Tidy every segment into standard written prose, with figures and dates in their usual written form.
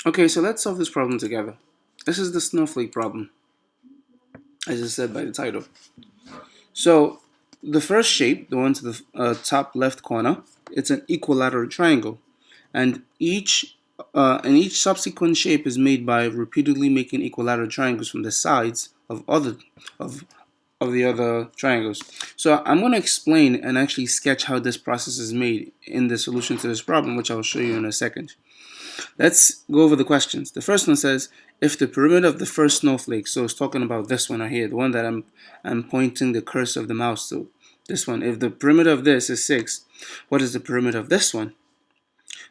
Okay, so let's solve this problem together. This is the snowflake problem, as I said by the title. So the first shape, the one to the top left corner, it's an equilateral triangle, and each subsequent shape is made by repeatedly making equilateral triangles from the sides of of the other triangles. So I'm going to explain and actually sketch how this process is made in the solution to this problem, which I'll show you in a second. Let's go over the questions. The first one says, if the perimeter of the first snowflake, so it's talking about this one right here, the one that I'm pointing the cursor of the mouse to. This one, if the perimeter of this is 6, what is the perimeter of this one?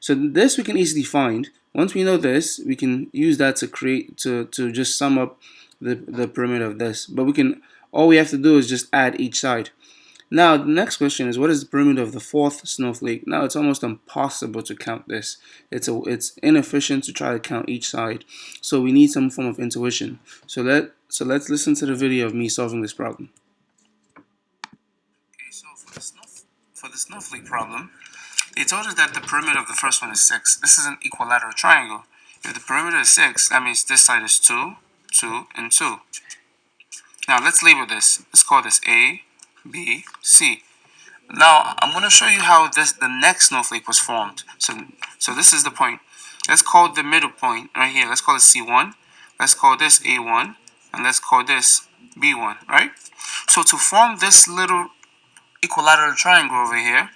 So this we can easily find. Once we know this, we can use that to just sum up the perimeter of this. But all we have to do is just add each side. Now, the next question is, what is the perimeter of the fourth snowflake? Now, it's almost impossible to count this. It's inefficient to try to count each side. So we need some form of intuition. So let's listen to the video of me solving this problem. Okay, so for the snowflake problem, they told us that the perimeter of the first one is 6. This is an equilateral triangle. If the perimeter is 6, that means this side is 2, 2, and 2. Now, let's label this. Let's call this A, B, C. Now, I'm going to show you how the next snowflake was formed. So this is the point. Let's call the middle point right here. Let's call it C1. Let's call this A1. And let's call this B1, right? So to form this little equilateral triangle over here,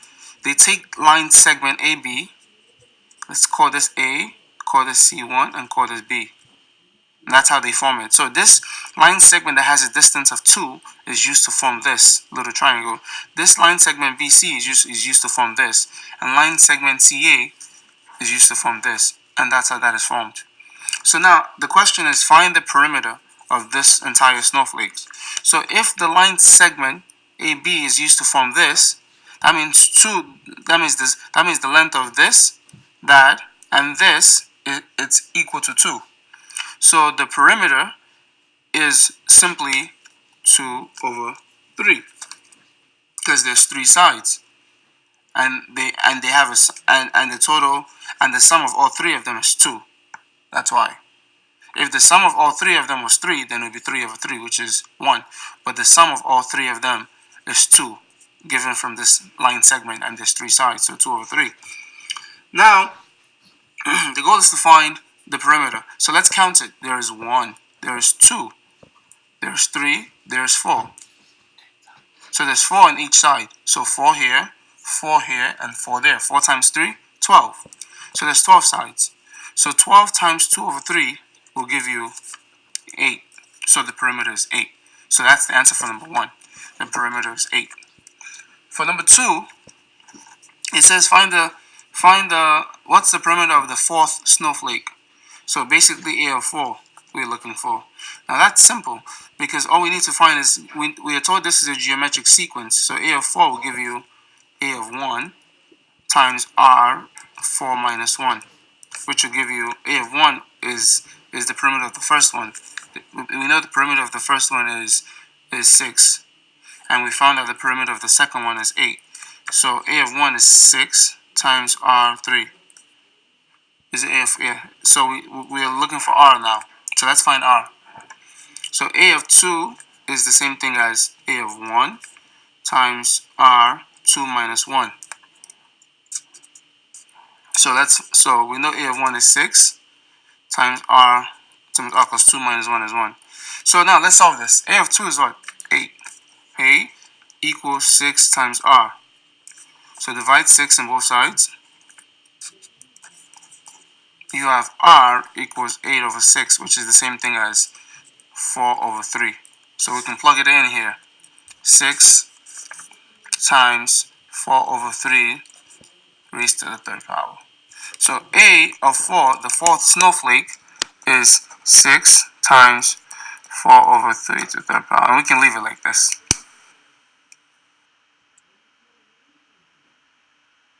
they take line segment AB. Let's call this A, call this C1, and call this B. And that's how they form it. So this line segment that has a distance of 2 is used to form this little triangle. This line segment BC is used to form this. And line segment CA is used to form this. And that's how that is formed. So now the question is, find the perimeter of this entire snowflake. So if the line segment AB is used to form this, that means that means the length of this, that, and this, it's equal to 2. So the perimeter is simply 2 over 3, because there's 3 sides, and they have and the total and the sum of all 3 of them is 2. That's why. If the sum of all 3 of them was 3, then it would be 3 over 3, which is 1. But the sum of all 3 of them is 2, given from this line segment, and there's 3 sides, so 2 over 3. Now, the goal is to find the perimeter. So let's count it. There is 1, there is 2, there's 3, there's 4. So there's 4 on each side. So 4 here, and 4 there. 4 times 3, 12. So there's 12 sides. So 12 times 2 over 3 will give you 8. So the perimeter is 8. So that's the answer for number 1. The perimeter is 8. For number 2, it says find the what's the perimeter of the fourth snowflake. So basically A of 4 we're looking for. Now that's simple, because all we need to find is, we are told this is a geometric sequence. So A of 4 will give you A of 1 times R4 minus 1, which will give you A of 1 is the perimeter of the first one. We know the perimeter of the first one is 6, and we found that the perimeter of the second one is 8. So A of 1 is 6 times R3. Is A of, yeah. So we are looking for R now. So let's find R. So A of 2 is the same thing as A of 1 times R2 minus 1. So we know A of 1 is 6 times R plus 2 minus 1 is 1. So now let's solve this. A of 2 is what? 8. A equals 6 times R. So divide 6 on both sides. You have R equals 8 over 6, which is the same thing as 4 over 3. So we can plug it in here. 6 times 4 over 3 raised to the third power. So A of 4, the fourth snowflake, is 6 times 4 over 3 to the third power. And we can leave it like this.